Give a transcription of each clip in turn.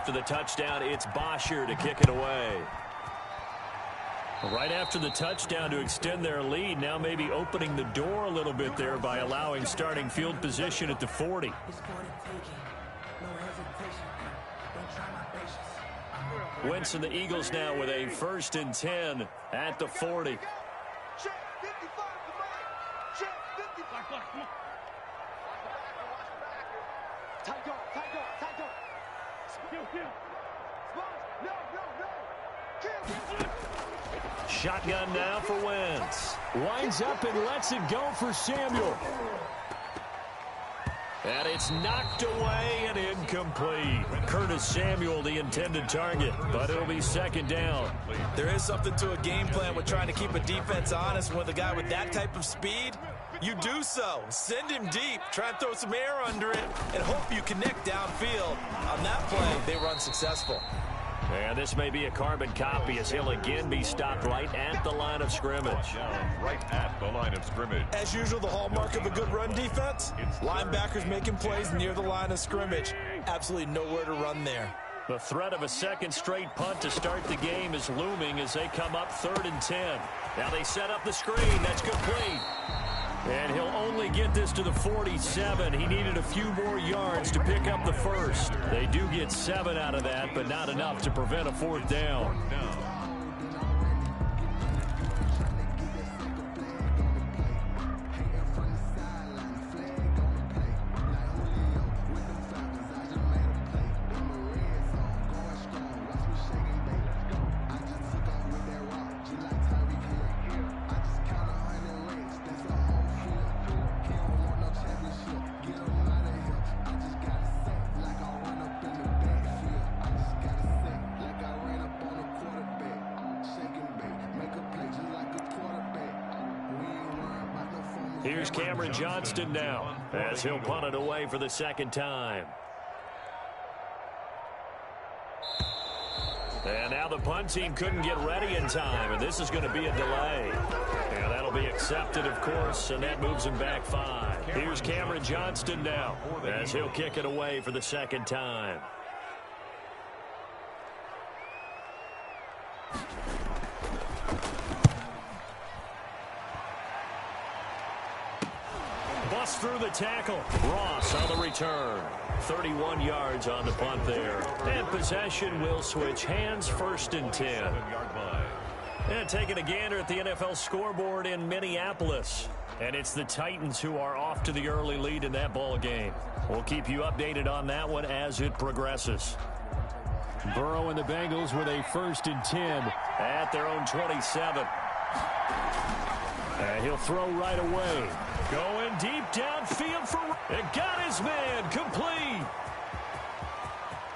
after the touchdown, it's Bosher to kick it away. Right after the touchdown to extend their lead, now maybe opening the door a little bit there by allowing starting field position at the 40. Wentz and the Eagles now with a 1st and 10 at the 40. Shotgun now for Wentz. Winds up and lets it go for Samuel. And it's knocked away and incomplete. Curtis Samuel, the intended target, but it'll be 2nd down. There is something to a game plan with trying to keep a defense honest. With a guy with that type of speed, you do so. Send him deep, try and throw some air under it, and hope you connect downfield. On that play, they were unsuccessful. And this may be a carbon copy as he'll again be stopped right at the line of scrimmage. Right at the line of scrimmage. As usual, the hallmark of a good run defense, linebackers making plays near the line of scrimmage. Absolutely nowhere to run there. The threat of a 2nd straight punt to start the game is looming as they come up 3rd and 10. Now they set up the screen. That's complete. And he'll only get this to the 47. He needed a few more yards to pick up the 1st. They do get 7 out of that, but not enough to prevent a 4th down. Here's Cameron Johnston now as he'll punt it away for the 2nd time. And now the punt team couldn't get ready in time, and this is going to be a delay. And that'll be accepted, of course, and that moves him back 5. Here's Cameron Johnston now as he'll kick it away for the 2nd time. Bust through the tackle. Ross on the return. 31 yards on the punt there. And possession will switch hands, 1st and 10. And taking a gander at the NFL scoreboard in Minneapolis. And it's the Titans who are off to the early lead in that ball game. We'll keep you updated on that one as it progresses. Burrow and the Bengals with a 1st and 10 at their own 27. And he'll throw right away. Going deep downfield for... It got his man complete.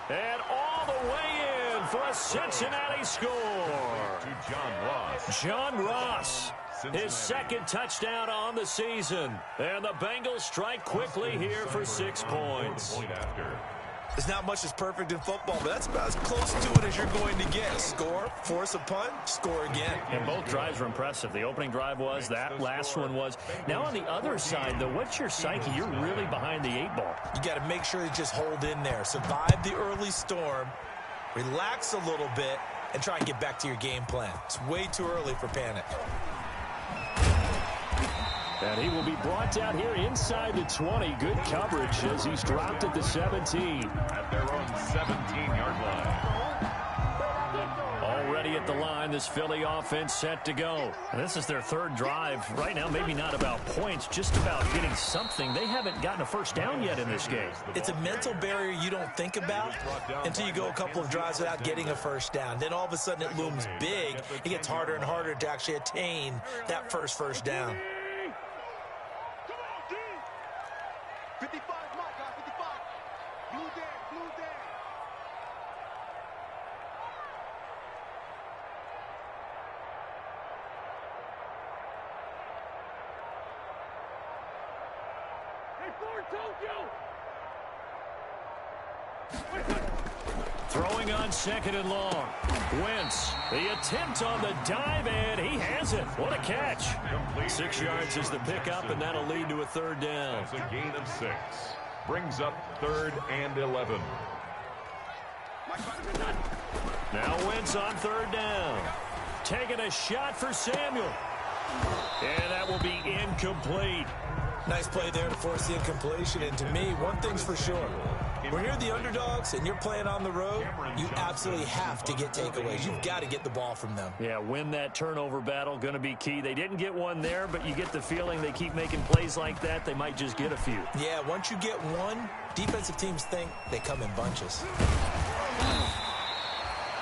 And all the way in for a Cincinnati score. To John Ross. John Ross. His 2nd touchdown on the season. And the Bengals strike quickly here for 6 points. There's not much that's perfect in football, but that's about as close to it as you're going to get. Score, force a punt, score again. And both drives were impressive. The opening drive was, that last one was. Now on the other side, though, what's your psyche? You're really behind the 8 ball. You got to make sure you just hold in there. Survive the early storm, relax a little bit, and try and get back to your game plan. It's way too early for panic. And he will be brought down here inside the 20. Good coverage as he's dropped at the 17. At their own 17-yard line. Already at the line, this Philly offense set to go. And this is their 3rd drive. Right now, maybe not about points, just about getting something. They haven't gotten a 1st down yet in this game. It's a mental barrier you don't think about until you go a couple of drives without getting a 1st down. Then all of a sudden it looms big. It gets harder and harder to actually attain that first down. 55, my guy, 55. Blue down, blue down. Hey, Ford, Tokyo! Throwing on 2nd and long. Wentz, the attempt on the dive, and he has it. What a catch. 6 yards is the pickup, and that'll lead to a 3rd down. That's a gain of 6. Brings up 3rd and 11. Now Wentz on third down. Taking a shot for Samuel. And that will be incomplete. Nice play there to force the incompletion. And to me, one thing's for sure. When you're the underdogs and you're playing on the road, you absolutely have to get takeaways. You've got to get the ball from them. Yeah, win that turnover battle, going to be key. They didn't get one there, but you get the feeling they keep making plays like that, they might just get a few. Yeah, once you get one, defensive teams think they come in bunches.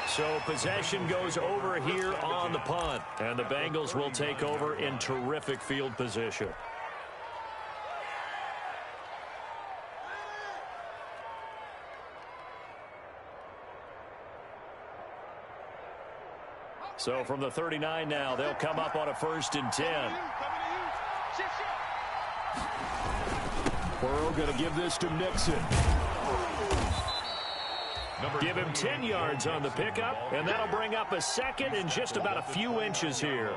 So possession goes over here on the punt, and the Bengals will take over in terrific field position. So from the 39 now, they'll come up on a 1st and 10. Burrow going to give this to Nixon. Give him 10 yards on the pickup, and that'll bring up a second and just about a few inches here.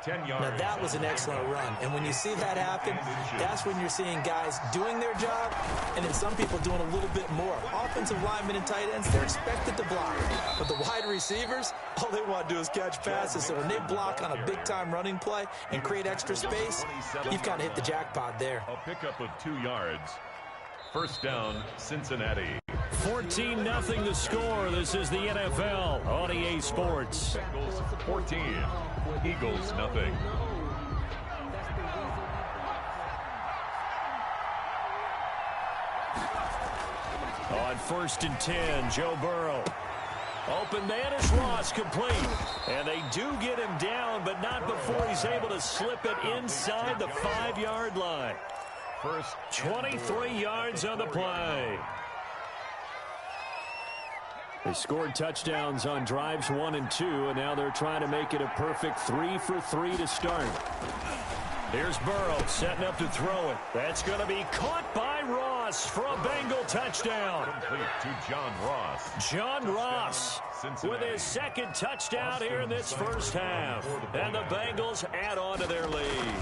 10 yards. Now, that was an excellent run. And when you see that happen, that's when you're seeing guys doing their job and then some people doing a little bit more. Offensive linemen and tight ends, they're expected to block. But the wide receivers, all they want to do is catch passes. So when they block on a big-time running play and create extra space, you've kind of hit the jackpot there. A pickup of 2 yards. First down, Cincinnati. 14-0 the score. This is the NFL on EA Sports. Bengals 14, Eagles nothing. On 1st and 10, Joe Burrow. Open man is Ross, complete. And they do get him down, but not before he's able to slip it inside the 5-yard line. First 23 yards on the play. They scored touchdowns on drives 1 and 2, and now they're trying to make it a perfect 3 for 3 to start. Here's Burrow setting up to throw it. That's going to be caught by Ross for a Bengal touchdown. complete to John Ross. John Ross with his 2nd touchdown here in this first half. And the Bengals add on to their lead.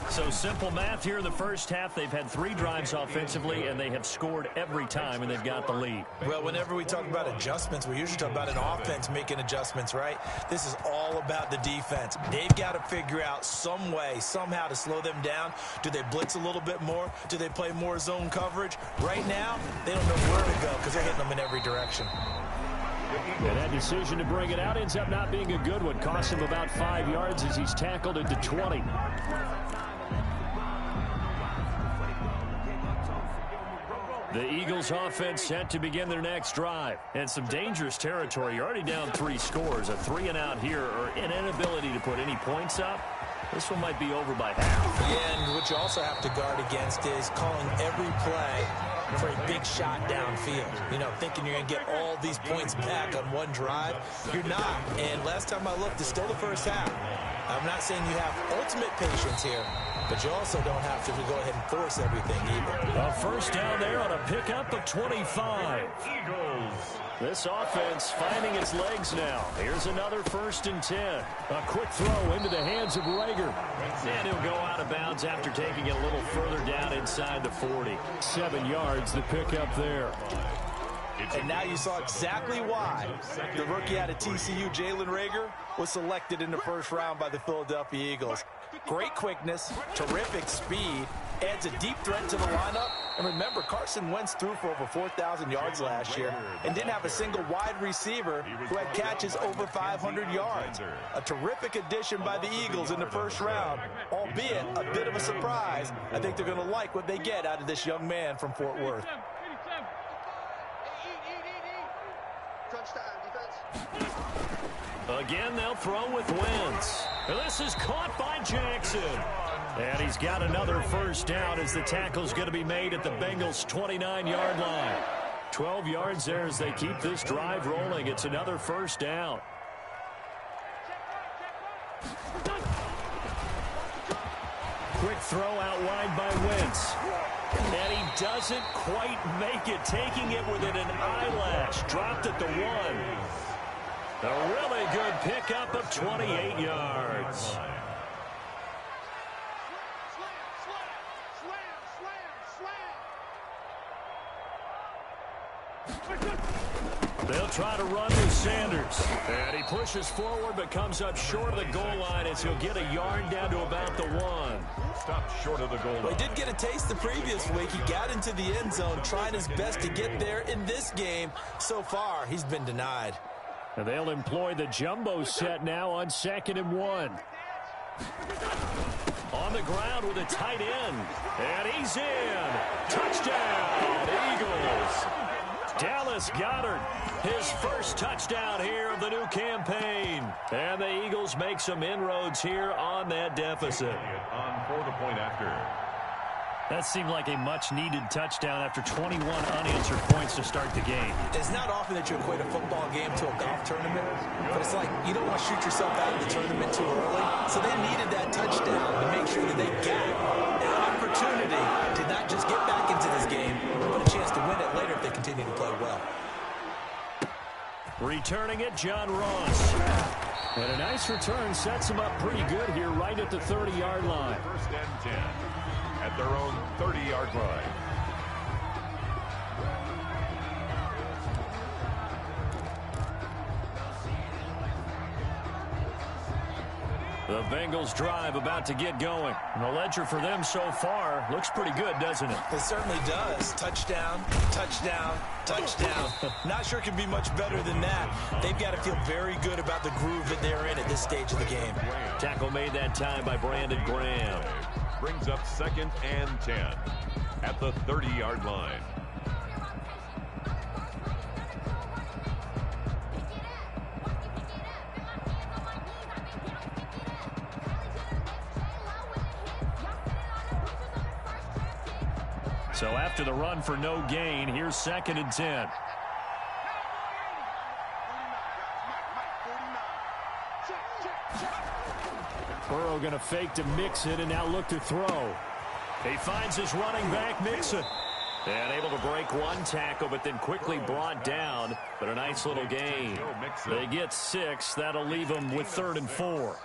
So simple math here in the first half. They've had 3 drives offensively, and they have scored every time, and they've got the lead. Well, whenever we talk about adjustments, we usually talk about an offense making adjustments, right? This is all about the defense. They've got to figure out some way, somehow to slow them down. Do they blitz a little bit more? Do they play more zone coverage? Right now, they don't know where to go because they're hitting them in every direction. And that decision to bring it out ends up not being a good one. Costs him about 5 yards as he's tackled into 20. The Eagles offense set to begin their next drive. And some dangerous territory. You're already down 3 scores. A 3-and-out here, or an inability to put any points up. This one might be over by half. Yeah, and what you also have to guard against is calling every play for a big shot downfield. You know, thinking you're going to get all these points back on one drive. You're not. And last time I looked, it's still the first half. I'm not saying you have ultimate patience here, but you also don't have to go ahead and force everything either. A first down there on a pickup of 25. Eagles. This offense finding its legs now. Here's another 1st and 10. A quick throw into the hands of Rager. And he'll go out of bounds after taking it a little further down inside the 40. 7 yards, the pickup there. And now you saw exactly why the rookie out of TCU, Jalen Rager, was selected in the first round by the Philadelphia Eagles. Great quickness, terrific speed, adds a deep threat to the lineup. And remember, Carson Wentz threw for over 4,000 yards last year and didn't have a single wide receiver who had catches over 500 yards. A terrific addition by the Eagles in the first round, albeit a bit of a surprise. I think they're going to like what they get out of this young man from Fort Worth. Again, they'll throw with Wentz. This is caught by Jackson. And he's got another first down as the tackle's going to be made at the Bengals' 29-yard line. 12 yards there as they keep this drive rolling. It's another first down. Quick throw out wide by Wentz. And he doesn't quite make it, taking it within an eyelash. Dropped at the 1. A really good pickup of 28 yards. They'll try to run with Sanders. And he pushes forward but comes up short of the goal line as he'll get a yard down to about the 1. Stopped short of the goal line. Well, he did get a taste the previous week. He got into the end zone, trying his best to get there in this game. So far, he's been denied. And they'll employ the jumbo set now on 2nd and 1. On the ground with a tight end. And he's in. Touchdown, Eagles. Dallas Goedert, his first touchdown here of the new campaign. And the Eagles make some inroads here on that deficit. On for the point after. That seemed like a much-needed touchdown after 21 unanswered points to start the game. It's not often that you equate a football game to a golf tournament, but it's like you don't want to shoot yourself out of the tournament too early. So they needed that touchdown to make sure that they got an opportunity to not just get back into this game, but a chance to win it later if they continue to play well. Returning it, John Ross. And a nice return sets him up pretty good here right at the 30-yard line. 1st and 10 at their own 30-yard line. The Bengals drive about to get going. And the ledger for them so far looks pretty good, doesn't it? It certainly does. Touchdown, touchdown, touchdown. Not sure it can be much better than that. They've got to feel very good about the groove that they're in at this stage of the game. Tackle made that time by Brandon Graham. Brings up 2nd and 10 at the 30-yard line. So after the run for no gain, here's 2nd and 10. Burrow going to fake to Mixon and now look to throw. He finds his running back, Mixon. And able to break one tackle, but then quickly brought down. But a nice little gain. They get 6. That'll leave them with 3rd and 4.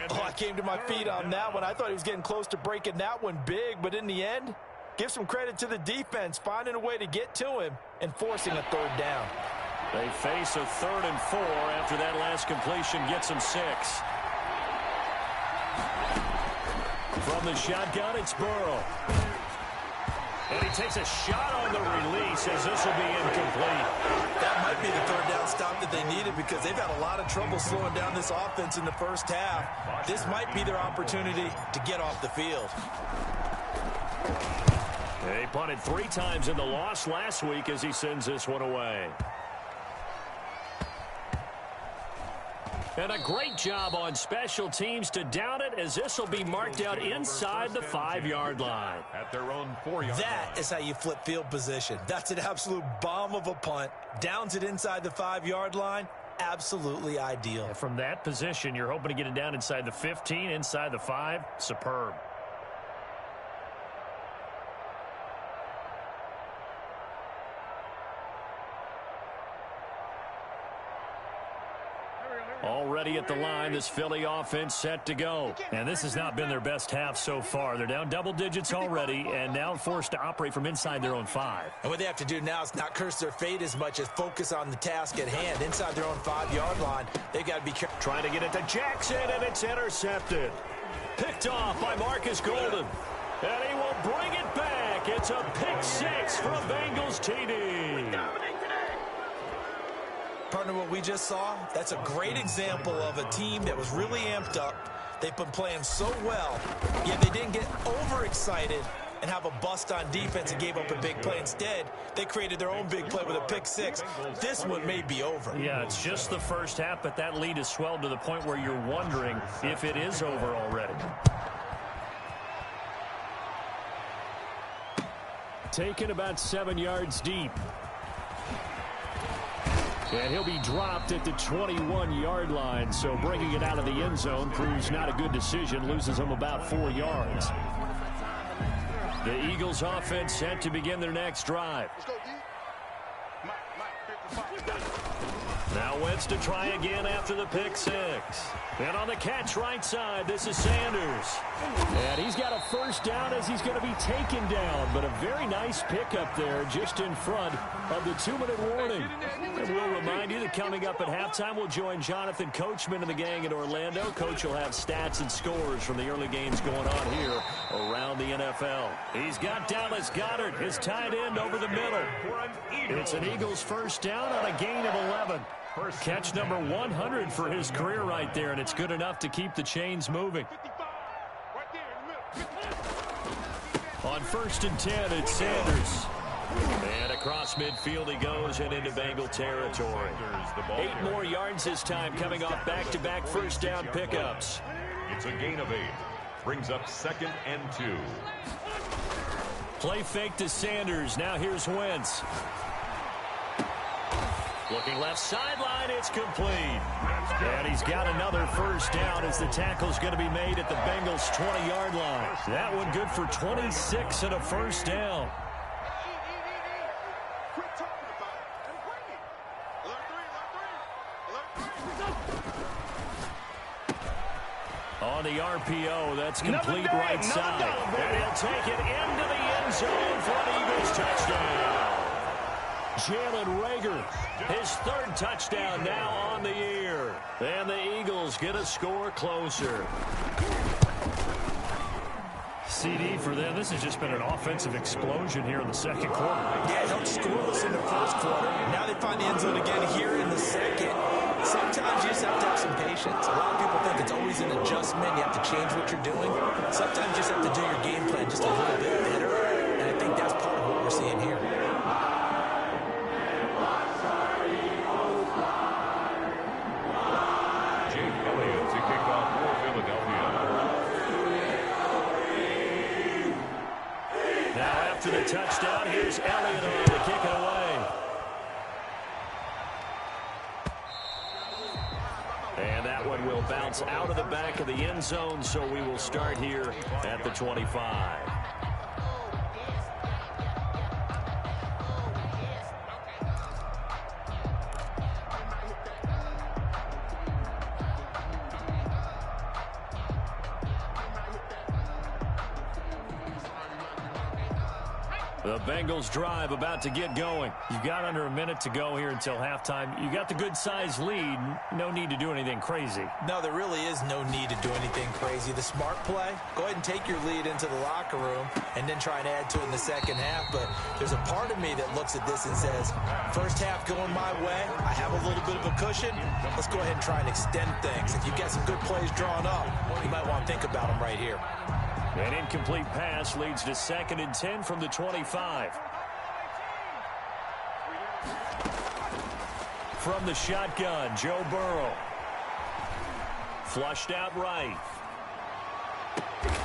Oh, I came to my feet on that one. I thought he was getting close to breaking that one big, but in the end, give some credit to the defense, finding a way to get to him and forcing a 3rd down. They face a 3rd and 4 after that last completion gets them 6. From the shotgun, it's Burrow. And he takes a shot on the release as this will be incomplete. That might be the 3rd down stop that they needed because they've had a lot of trouble slowing down this offense in the first half. This might be their opportunity to get off the field. He punted 3 times in the loss last week as he sends this one away. And a great job on special teams to down it as this will be marked out inside the 5-yard line. At their own 4-yard line. That is how you flip field position. That's an absolute bomb of a punt. Downs it inside the 5-yard line. Absolutely ideal. And from that position, you're hoping to get it down inside the 15, inside the 5. Superb. Already at the line, this Philly offense set to go. And this has not been their best half so far. They're down double digits already and now forced to operate from inside their own 5. And what they have to do now is not curse their fate as much as focus on the task at hand. Inside their own 5-yard line, they've got to be careful. Trying to get it to Jackson, and it's intercepted. Picked off by Marcus Golden. And he will bring it back. It's a pick 6 for a Bengals TD. Partner, what we just saw, that's a great example of a team that was really amped up. They've been playing so well, yet they didn't get overexcited and have a bust on defense and gave up a big play. Instead, they created their own big play with a pick 6. This one may be over. Yeah, it's just the first half, but that lead has swelled to the point where you're wondering if it is over already. Taken about 7 yards deep. And he'll be dropped at the 21-yard line, so bringing it out of the end zone proves not a good decision, loses him about 4 yards. The Eagles offense set to begin their next drive. Now Wentz to try again after the pick 6. And on the catch right side, this is Sanders. And he's got a first down as he's going to be taken down. But a very nice pickup there just in front of the 2-minute warning. And we'll remind you that coming up at halftime, we'll join Jonathan Coachman and the gang in Orlando. Coach will have stats and scores from the early games going on here around the NFL. He's got Dallas Goedert, his tight end, over the middle. It's an Eagles first down on a gain of 11. Catch number 100 for his career right there, and it's good enough to keep the chains moving. On 1st and 10, it's Sanders. And across midfield he goes and into Bengal territory. 8 more yards this time, coming off back-to-back first down pickups. It's a gain of 8. Brings up 2nd and 2. Play fake to Sanders. Now here's Wentz. Looking left sideline, it's complete. And he's got another first down as the tackle's going to be made at the Bengals' 20-yard line. That one good for 26 and a first down. On the RPO, that's complete right side. And he'll take it into the end zone for an Eagles touchdown. Jalen Reagor, his 3rd touchdown now on the year. And the Eagles get a score closer. CD for them. This has just been an offensive explosion here in the second quarter. Yeah, it helped scoreless in the first quarter. Now they find the end zone again here in the second. Sometimes you just have to have some patience. A lot of people think it's always an adjustment. You have to change what you're doing. Sometimes you just have to do your game plan just a little bit better. And I think that's part of what we're seeing here. After the touchdown, here's Elliott on to kick it away. And that one will bounce out of the back of the end zone, so we will start here at the 25. The Bengals drive about to get going. You've got under a minute to go here until halftime. You got the good-sized lead. No need to do anything crazy. No, there really is no need to do anything crazy. The smart play, go ahead and take your lead into the locker room and then try and add to it in the second half. But there's a part of me that looks at this and says, first half going my way, I have a little bit of a cushion. Let's go ahead and try and extend things. If you've got some good plays drawn up, you might want to think about them right here. An incomplete pass leads to 2nd and 10 from the 25. From the shotgun, Joe Burrow. Flushed out right.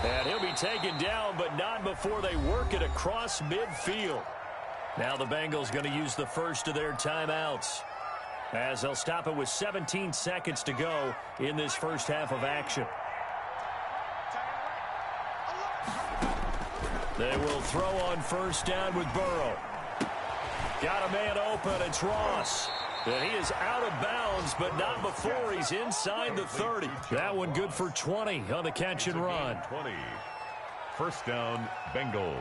And he'll be taken down, but not before they work it across midfield. Now the Bengals going to use the first of their timeouts, as they'll stop it with 17 seconds to go in this first half of action. They will throw on first down with Burrow. Got a man open. It's Ross. And he is out of bounds, but not before he's inside the 30. That one good for 20 on the catch and run. 20. First down, Bengals.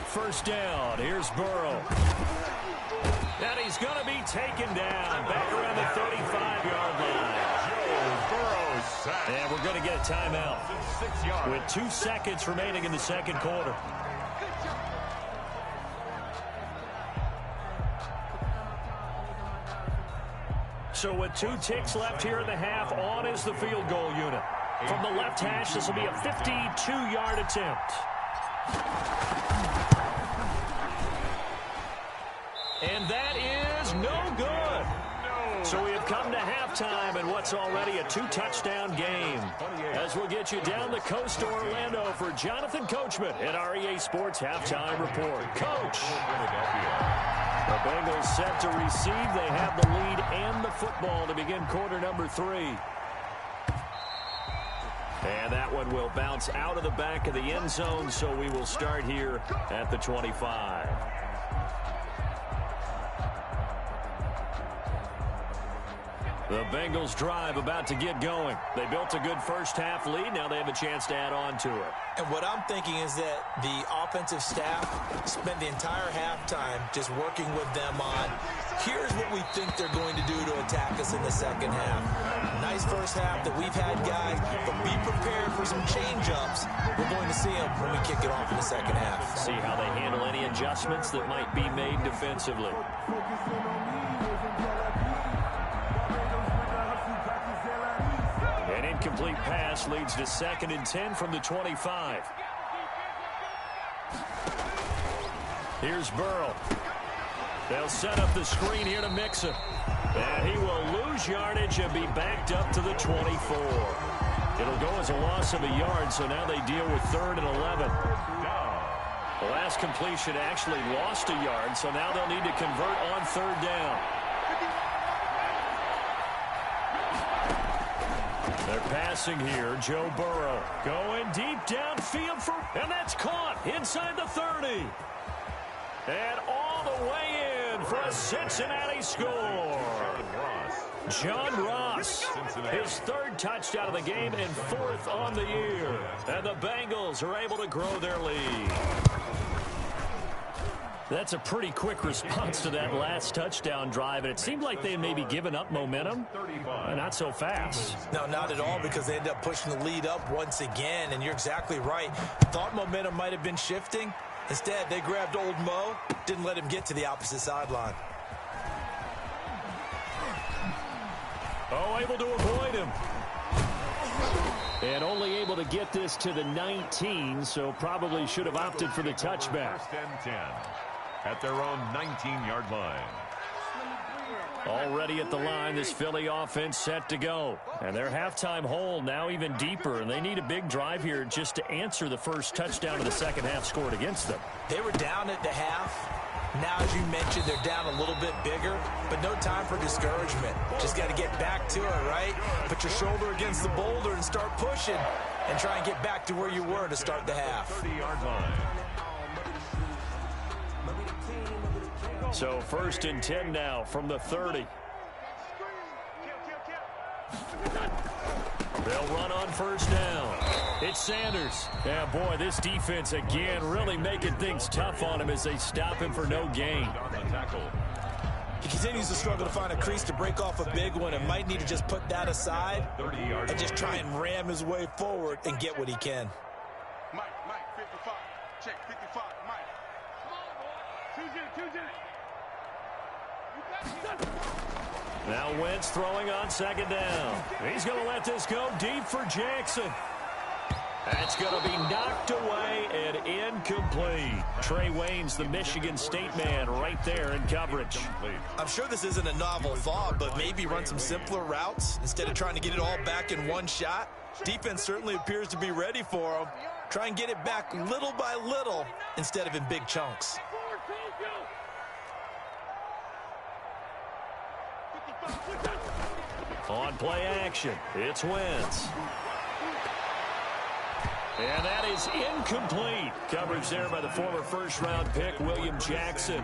First down. Here's Burrow. And he's going to be taken down back around the 35-yard line. Burrow sacked. And we're going to get a timeout 6 yards. with 2 seconds remaining in the second quarter. So with 2 ticks left here in the half, on is the field goal unit. From the left hash, this will be a 52-yard attempt. And that is no good. So we have come to halftime in what's already a 2-touchdown game. As we'll get you down the coast to Orlando for Jonathan Coachman at our EA Sports Halftime Report. Coach. The Bengals set to receive. They have the lead and the football to begin quarter number 3. And that one will bounce out of the back of the end zone, so we will start here at the 25. The Bengals drive about to get going. They built a good first-half lead. Now they have a chance to add on to it. And what I'm thinking is that the offensive staff spent the entire halftime just working with them on, here's what we think they're going to do to attack us in the second half. Nice first half that we've had, guys, but be prepared for some change-ups. We're going to see them when we kick it off in the second half. See how they handle any adjustments that might be made defensively. An incomplete pass leads to 2nd and 10 from the 25. Here's Burrow. They'll set up the screen here to Mixon. And he will lose yardage and be backed up to the 24. It'll go as a loss of a yard, so now they deal with 3rd and 11. The last completion actually lost a yard, so now they'll need to convert on 3rd down. They're passing here. Joe Burrow going deep downfield and that's caught inside the 30. And all the way in for a Cincinnati score. John Ross, his 3rd touchdown of the game and 4th on the year. And the Bengals are able to grow their lead. That's a pretty quick response to that last touchdown drive, and it seemed like they had maybe given up momentum. Not so fast. No, not at all, because they ended up pushing the lead up once again, and you're exactly right. Thought momentum might have been shifting. Instead, they grabbed old Mo, didn't let him get to the opposite sideline. Oh, able to avoid him. And only able to get this to the 19, so probably should have opted for the touchback. 1st and 10 at their own 19-yard line. Already at the line, this Philly offense set to go. And their halftime hole now even deeper, and they need a big drive here just to answer the first touchdown of the second half scored against them. They were down at the half. Now, as you mentioned, they're down a little bit bigger, but no time for discouragement. Just got to get back to it, right? Put your shoulder against the boulder and start pushing and try and get back to where you were to start the half. 30-yard line. So 1st and 10 now from the 30. They'll run on 1st down. It's Sanders. Yeah, boy, this defense again really making things tough on him as they stop him for no gain. He continues to struggle to find a crease to break off a big one and might need to just put that aside and just try and ram his way forward and get what he can. Mike, 55. Check, 55, Mike. Now Wentz throwing on 2nd down. He's going to let this go deep for Jackson. That's going to be knocked away and incomplete. Trey Waynes, the Michigan State man, right there in coverage. I'm sure this isn't a novel thought, but maybe run some simpler routes instead of trying to get it all back in one shot. Defense certainly appears to be ready for him. Try and get it back little by little instead of in big chunks. On play action, it's Wentz. And that is incomplete. Coverage there by the former first-round pick, William Jackson.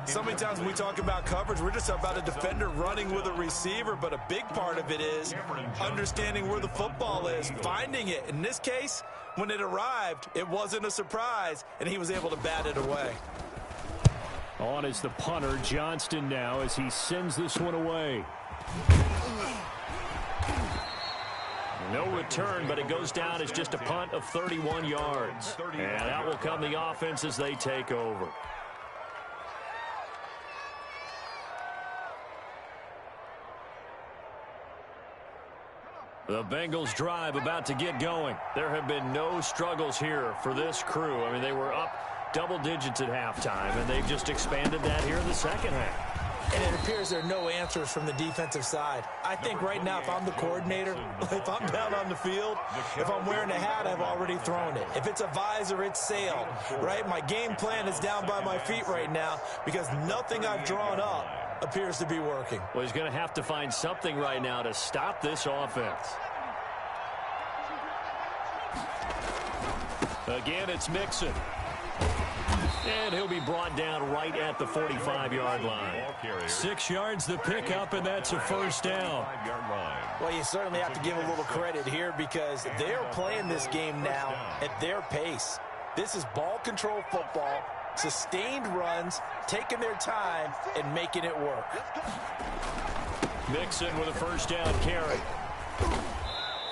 So many times when we talk about coverage, we're just about a defender running with a receiver, but a big part of it is understanding where the football is, finding it. In this case, when it arrived, it wasn't a surprise, and he was able to bat it away. On is the punter, Johnston, now, as he sends this one away. No return, but it goes down as just a punt of 31 yards. And out will come the offense as they take over. The Bengals drive about to get going. There have been no struggles here for this crew. I mean, they were up double digits at halftime, and they've just expanded that here in the second half. And it appears there are no answers from the defensive side. I think right now, if I'm the coordinator, if I'm down on the field, if I'm wearing a hat, I've already thrown it. If it's a visor, it's sailed, right? My game plan is down by my feet right now because nothing I've drawn up appears to be working. Well, he's going to have to find something right now to stop this offense. Again, it's Mixon. And he'll be brought down right at the 45-yard line. 6 yards the pickup, and that's a first down. Well, you certainly have to give a little credit here because they're playing this game now at their pace. This is ball control football, sustained runs, taking their time, and making it work. Mixon with a first down carry.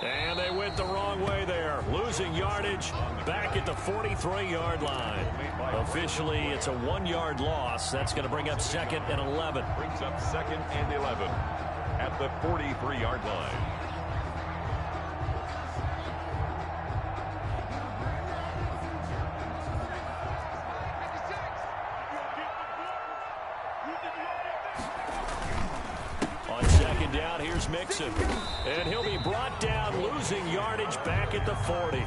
And they went the wrong way there. Losing yardage back at the 43-yard line. Officially, it's a 1-yard loss. That's going to bring up 2nd and 11. Brings up 2nd and 11 at the 43-yard line. On 2nd down, here's Mixon. And he'll be brought down, losing yardage back at the 40.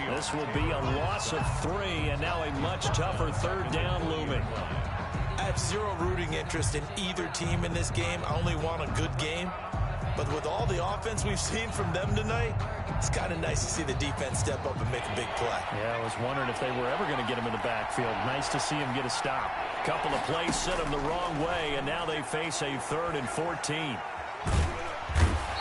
This will be a loss of 3, and now a much tougher 3rd down looming. I have zero rooting interest in either team in this game. I only want a good game. But with all the offense we've seen from them tonight, it's kind of nice to see the defense step up and make a big play. Yeah, I was wondering if they were ever going to get him in the backfield. Nice to see him get a stop. Couple of plays sent him the wrong way, and now they face a 3rd and 14.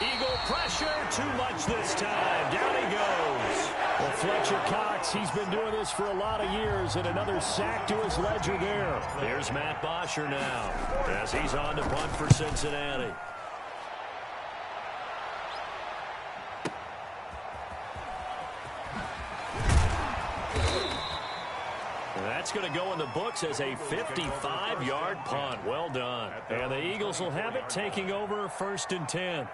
Eagle pressure, too much this time. Down he goes. Well, Fletcher Cox, he's been doing this for a lot of years, and another sack to his ledger there. Here's Matt Bosher now, as he's on to punt for Cincinnati. That's going to go in the books as a 55-yard punt. Well done. And the Eagles will have it, taking over 1st and 10.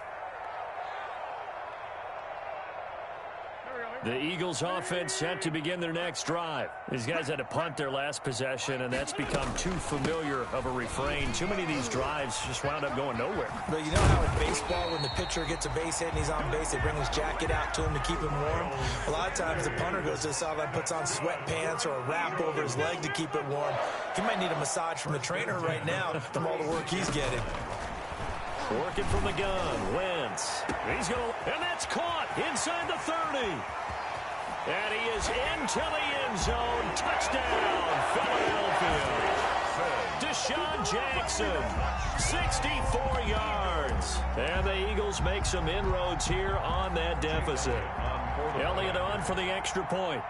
The Eagles offense set to begin their next drive. These guys had to punt their last possession, and that's become too familiar of a refrain. Too many of these drives just wound up going nowhere. But you know how in baseball, when the pitcher gets a base hit and he's on base, they bring his jacket out to him to keep him warm? A lot of times the punter goes to the sideline, puts on sweatpants or a wrap over his leg to keep it warm. He might need a massage from the trainer right now from all the work he's getting. Working from the gun, Wentz. He's going to, and that's caught inside the 30. And he is into the end zone. Touchdown, Philadelphia. Deshaun Jackson, 64 yards. And the Eagles make some inroads here on that deficit. Elliott on for the extra point.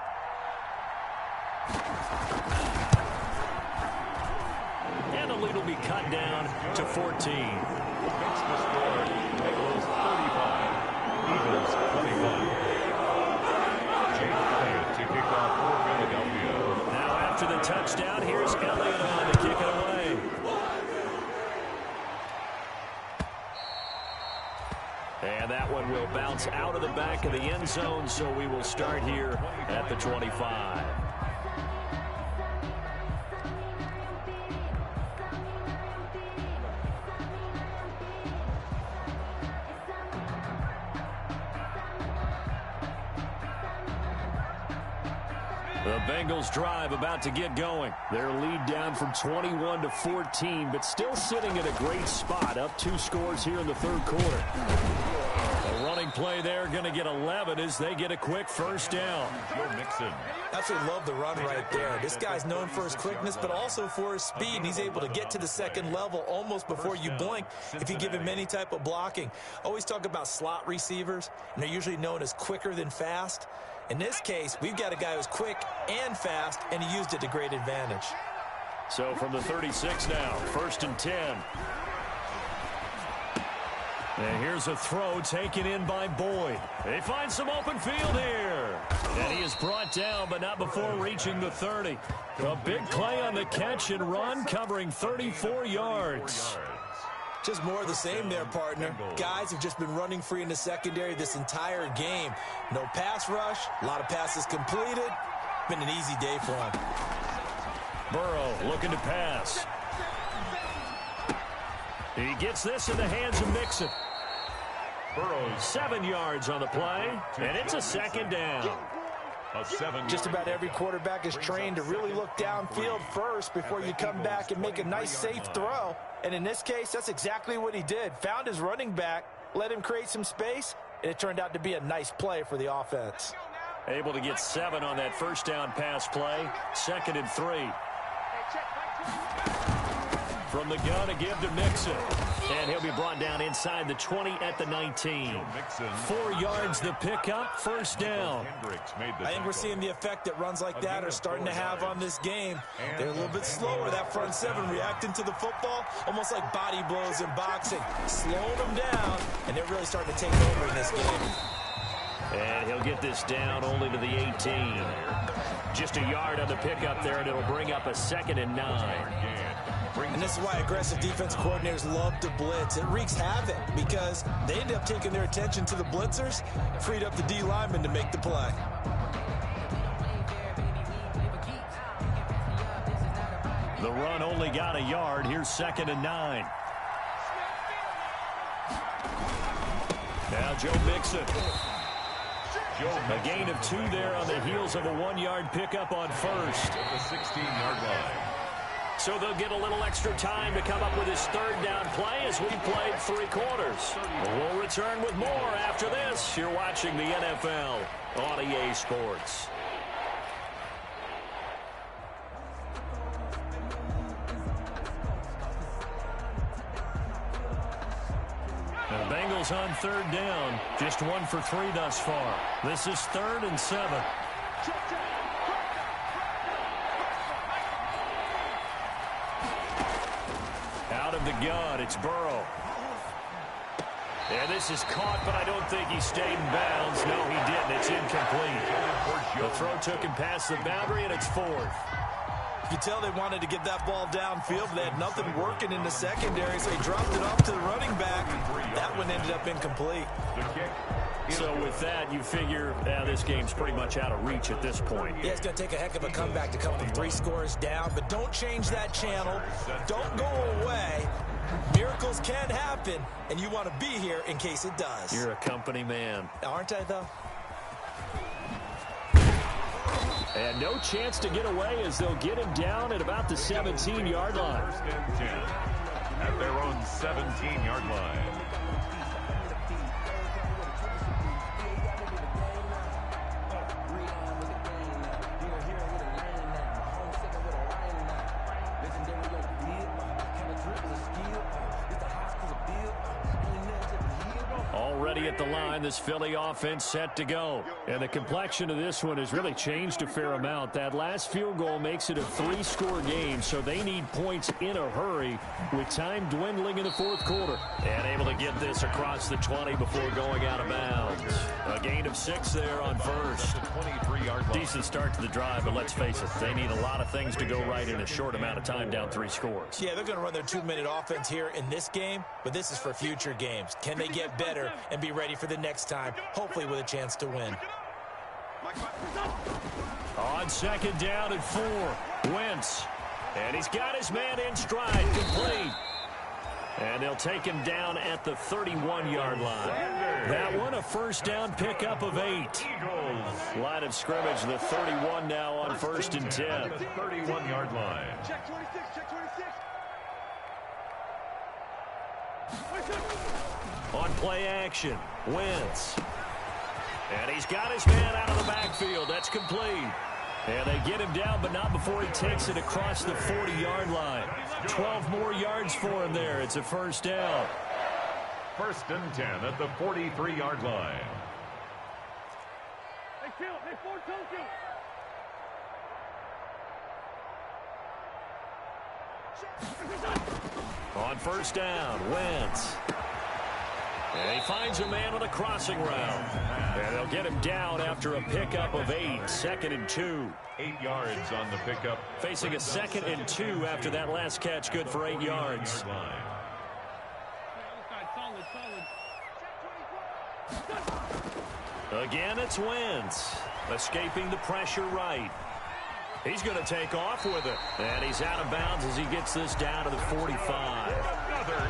And the lead will be cut down to 14. Makes the score. Eagles 35. Eagles 21. Now after the touchdown, here's Elliott on to kick it away. And that one will bounce out of the back of the end zone, so we will start here at the 25. The Bengals drive about to get going. Their lead down from 21 to 14, but still sitting at a great spot. Up 2 scores here in the 3rd quarter. A running play there, going to get 11 as they get a quick first down. Absolutely love the run right there. This guy's known for his quickness, but also for his speed, and he's able to get to the 2nd level almost before you blink if you give him any type of blocking. Always talk about slot receivers, and they're usually known as quicker than fast. In this case, we've got a guy who's quick and fast, and he used it to great advantage. So from the 36 now, 1st and 10. And here's a throw taken in by Boyd. They find some open field here. And he is brought down, but not before reaching the 30. A big play on the catch and run, covering 34 yards. Just more of the same there, partner. Guys have just been running free in the secondary this entire game. No pass rush, a lot of passes completed. Been an easy day for him. Burrow looking to pass. He gets this in the hands of Mixon. 7 yards on the play, and it's a second down. Just about every quarterback is trained to really look downfield first before you come back and make a nice, safe throw. And in this case, that's exactly what he did. Found his running back, let him create some space, and it turned out to be a nice play for the offense. Able to get 7 on that first down pass play. 2nd and 3. From the gun, a give to Mixon. And he'll be brought down inside the 20 at the 19. 4 yards the pickup, first down. I think we're seeing the effect that runs like that are starting to have on this game. They're a little bit slower, that front 7, reacting to the football, almost like body blows in boxing. Slowing them down, and they're really starting to take over in this game. And he'll get this down only to the 18. Just a yard on the pickup there, and it'll bring up a 2nd and 9. And this is why aggressive defense coordinators love to blitz. It wreaks havoc because they end up taking their attention to the blitzers, freed up the D lineman to make the play. The run only got a yard. Here's 2nd and 9. Now Joe Mixon. A gain of 2 there on the heels of a 1-yard pickup on first. At the 16-yard line. So they'll get a little extra time to come up with his 3rd down play as we played 3 quarters. We'll return with more after this. You're watching the NFL on EA Sports. The Bengals on 3rd down. Just 1 for 3 thus far. This is 3rd and 7. Out of the gun, it's Burrow. And this is caught, but I don't think he stayed in bounds. No, he didn't. It's incomplete. The throw took him past the boundary, and it's 4th. You can tell they wanted to get that ball downfield, but they had nothing working in the secondary, so they dropped it off to the running back. That one ended up incomplete. So with that, you figure this game's pretty much out of reach at this point. Yeah, it's going to take a heck of a comeback to come from 3 scores down, but don't change that channel. Don't go away. Miracles can happen, and you want to be here in case it does. You're a company man. Aren't I, though? And no chance to get away as they'll get him down at about the 17-yard line. 1st and 10 at their own 17-yard line. Already at the line, this Philly offense set to go. And the complexion of this one has really changed a fair amount. That last field goal makes it a 3-score game, so they need points in a hurry with time dwindling in the 4th quarter. And able to get this across the 20 before going out of bounds. A gain of 6 there on first. 23-yard line. Decent start to the drive, but let's face it, they need a lot of things to go right in a short amount of time down 3 scores. Yeah, they're going to run their 2-minute offense here in this game, but this is for future games. Can they get better and be ready for the next time, hopefully with a chance to win? On 2nd down and 4, Wentz. And he's got his man in stride, complete. And they'll take him down at the 31-yard line. That one, a 1st down pickup of 8. Line of scrimmage, the 31 now on 1st and 10. The 31-yard line. Check 26, check 26. On play action, Wentz. And he's got his man out of the backfield. That's complete. And they get him down, but not before he takes it across the 40-yard line. 12 more yards for him there. It's a 1st down. 1st and 10 at the 43-yard line. Hey, Phil. Hey, Ford, On 1st down, Wentz. And he finds a man on a crossing route. And they'll get him down after a pickup of 8. 2nd and 2. 8 yards on the pickup. Facing a 2nd and 2 after that last catch, good for 8 yards. Again, it's Wentz. Escaping the pressure right. He's going to take off with it. And he's out of bounds as he gets this down to the 45.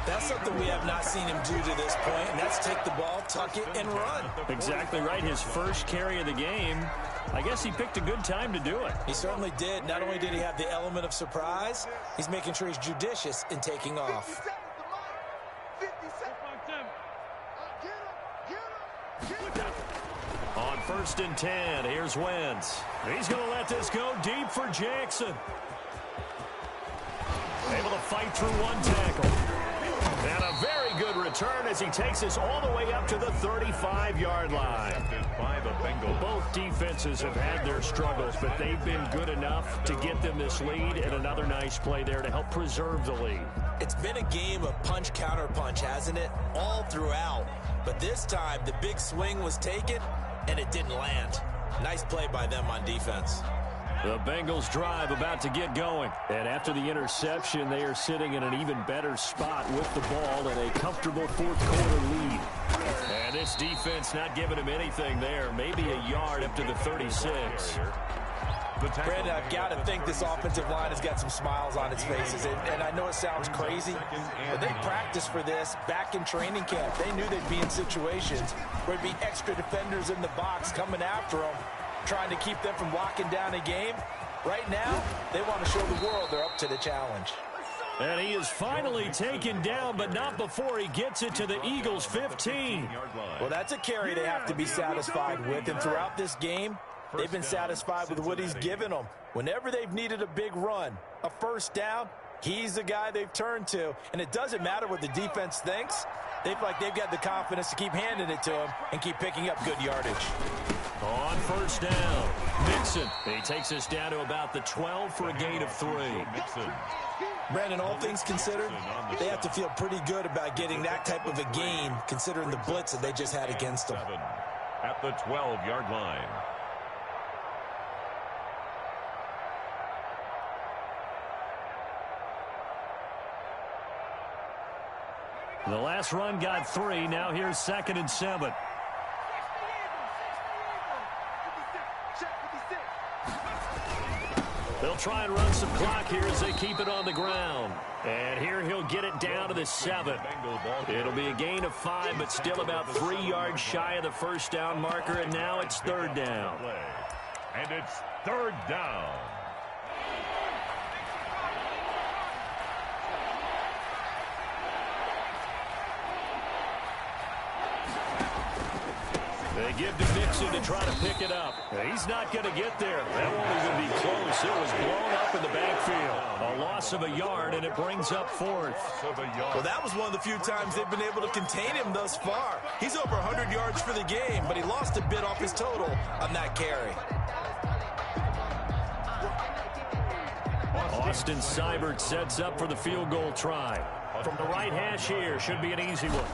That's something we have not seen him do to this point, and that's take the ball, tuck it, and run. Exactly right. His first carry of the game. I guess he picked a good time to do it. He certainly did. Not only did he have the element of surprise, he's making sure he's judicious in taking off. On 1st and 10, here's Wentz. He's going to let this go deep for Jackson. Able to fight through one tackle. And a very good return as he takes us all the way up to the 35-yard line. Both defenses have had their struggles, but they've been good enough to get them this lead, and another nice play there to help preserve the lead. It's been a game of punch-counter-punch, hasn't it? All throughout. But this time, the big swing was taken, and it didn't land. Nice play by them on defense. The Bengals drive about to get going. And after the interception, they are sitting in an even better spot with the ball and a comfortable fourth-quarter lead. And this defense not giving him anything there. Maybe a yard up to the 36. Brandon, I've got to think this offensive line has got some smiles on its faces. And I know it sounds crazy, but they practiced for this back in training camp. They knew they'd be in situations where there'd be extra defenders in the box coming after them, trying to keep them from locking down a game. Right now, they want to show the world they're up to the challenge. And he is finally taken down, but not before he gets it to the Eagles' 15. Well, that's a carry they have to be satisfied with. And throughout this game, they've been satisfied with what he's given them. Whenever they've needed a big run, a first down, he's the guy they've turned to. And it doesn't matter what the defense thinks. They feel like they've got the confidence to keep handing it to him and keep picking up good yardage. On 1st down, Mixon. He takes us down to about the 12 for a gain of 3. Brandon, all things considered, they have to feel pretty good about getting that type of a gain, considering the blitz that they just had against them. At the 12-yard line. The last run got 3. Now here's 2nd and 7. They'll try and run some clock here as they keep it on the ground. And here he'll get it down to the 7. It'll be a gain of 5, but still about 3 yards shy of the first down marker, and now it's 3rd down. And it's 3rd down. They give to Mixon to try to pick it up. He's not going to get there. That won't even be close. It was blown up in the backfield. A loss of a yard, and it brings up 4th. Well, that was one of the few times they've been able to contain him thus far. He's over 100 yards for the game, but he lost a bit off his total on that carry. Austin Seibert sets up for the field goal try. From the right hash here, should be an easy one.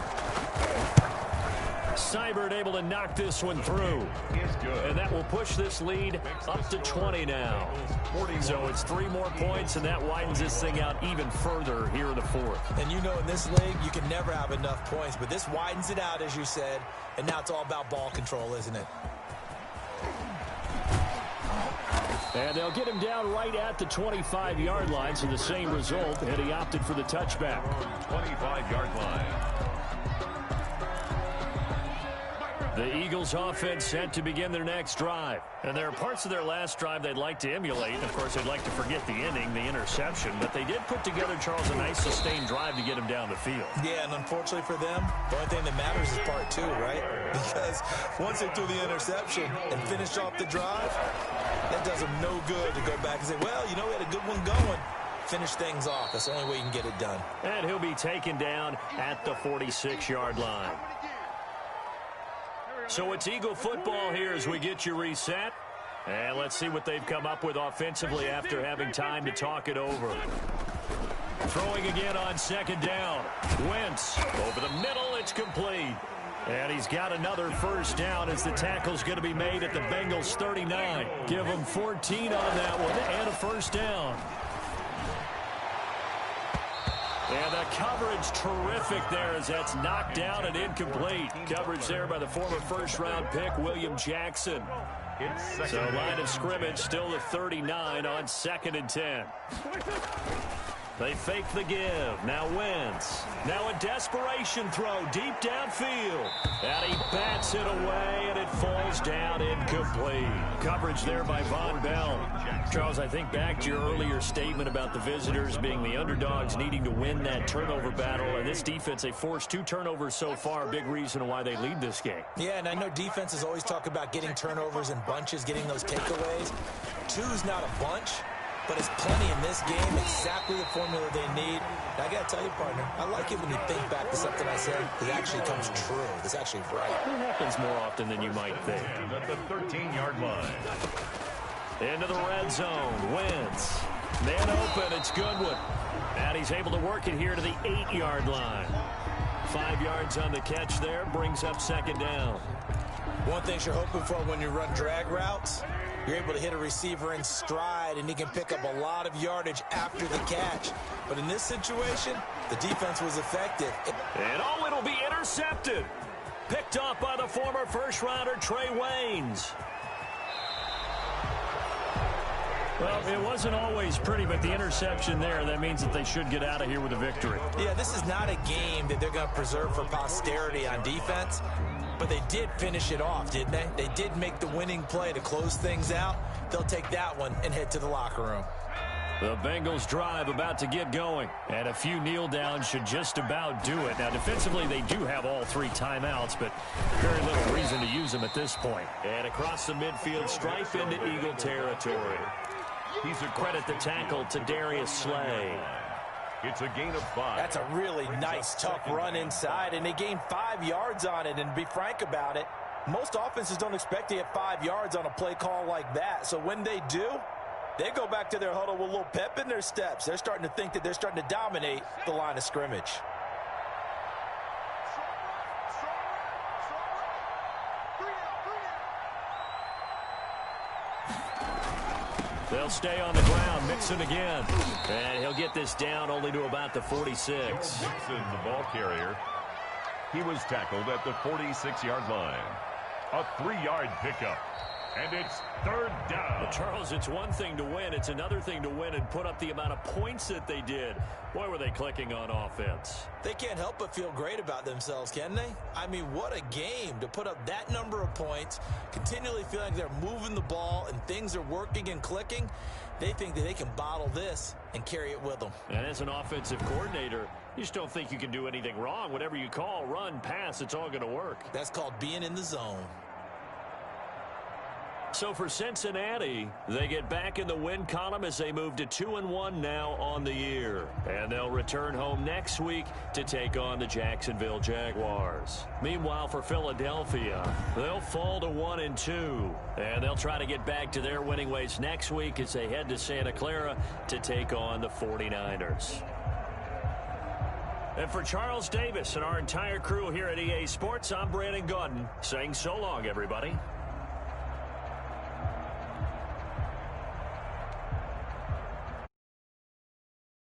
Seibert able to knock this one through. And that will push this lead up to 20 now. So it's 3 more points, and that widens this thing out even further here in the 4th. And you know in this league, you can never have enough points, but this widens it out, as you said, and now it's all about ball control, isn't it? And they'll get him down right at the 25-yard line, so the same result, and he opted for the touchback. 25-yard line. The Eagles offense set to begin their next drive. And there are parts of their last drive they'd like to emulate. Of course, they'd like to forget the ending, the interception. But they did put together, Charles, a nice sustained drive to get him down the field. Yeah, and unfortunately for them, the only thing that matters is part 2, right? Because once they threw the interception and finished off the drive, that does them no good to go back and say, well, you know, we had a good one going. Finish things off. That's the only way you can get it done. And he'll be taken down at the 46-yard line. So it's Eagle football here as we get you reset. And let's see what they've come up with offensively after having time to talk it over. Throwing again on 2nd down. Wentz over the middle. It's complete. And he's got another first down as the tackle's going to be made at the Bengals 39. Give them 14 on that one and a first down. And the coverage terrific there as that's knocked down and incomplete. Coverage there by the former first-round pick, William Jackson. So line of scrimmage still the 39 on 2nd and 10. They fake the give. Now Wentz. Now a desperation throw deep downfield. And he bats it away, and it falls down incomplete. Coverage there by Von Bell. Charles, I think back to your earlier statement about the visitors being the underdogs needing to win that turnover battle. And this defense, they forced 2 turnovers so far. Big reason why they lead this game. Yeah, and I know defenses always talk about getting turnovers in bunches, getting those takeaways. 2's not a bunch, but it's plenty in this game, exactly the formula they need. And I got to tell you, partner, I like it when you think back to something I said that actually comes true. That's actually right. It happens more often than you might think. At the 13-yard line. Into the red zone. Wentz. Man open. It's Goodwin. And he's able to work it here to the 8-yard line. 5 yards on the catch there. Brings up second down. One thing you're hoping for when you run drag routes, you're able to hit a receiver in stride, and he can pick up a lot of yardage after the catch. But in this situation, the defense was effective. And it'll be intercepted. Picked off by the former first-rounder Trey Waynes. Well, it wasn't always pretty, but the interception there, that means that they should get out of here with a victory. Yeah, this is not a game that they're going to preserve for posterity on defense, but they did finish it off, didn't they? They did make the winning play to close things out. They'll take that one and head to the locker room. The Bengals drive about to get going, and a few kneel downs should just about do it. Now, defensively, they do have all 3 timeouts, but very little reason to use them at this point. And across the midfield stripe into Eagle territory. He's a credit the tackle to Darius Slay. It's a gain of 5. That's a really nice, tough run inside, and they gained 5 yards on it. And to be frank about it, most offenses don't expect to get 5 yards on a play call like that. So when they do, they go back to their huddle with a little pep in their steps. They're starting to think that they're starting to dominate the line of scrimmage. They'll stay on the ground. Mixon again. And he'll get this down only to about the 46. Mixon, the ball carrier. He was tackled at the 46-yard line. A 3-yard pickup. And it's 3rd down. Well, Charles, it's one thing to win. It's another thing to win and put up the amount of points that they did. Boy, were they clicking on offense. They can't help but feel great about themselves, can they? I mean, what a game to put up that number of points, continually feeling like they're moving the ball and things are working and clicking. They think that they can bottle this and carry it with them. And as an offensive coordinator, you just don't think you can do anything wrong. Whatever you call, run, pass, it's all going to work. That's called being in the zone. So for Cincinnati, they get back in the win column as they move to 2-1 now on the year. And they'll return home next week to take on the Jacksonville Jaguars. Meanwhile, for Philadelphia, they'll fall to 1-2. And they'll try to get back to their winning ways next week as they head to Santa Clara to take on the 49ers. And for Charles Davis and our entire crew here at EA Sports, I'm Brandon Gaudin saying so long, everybody.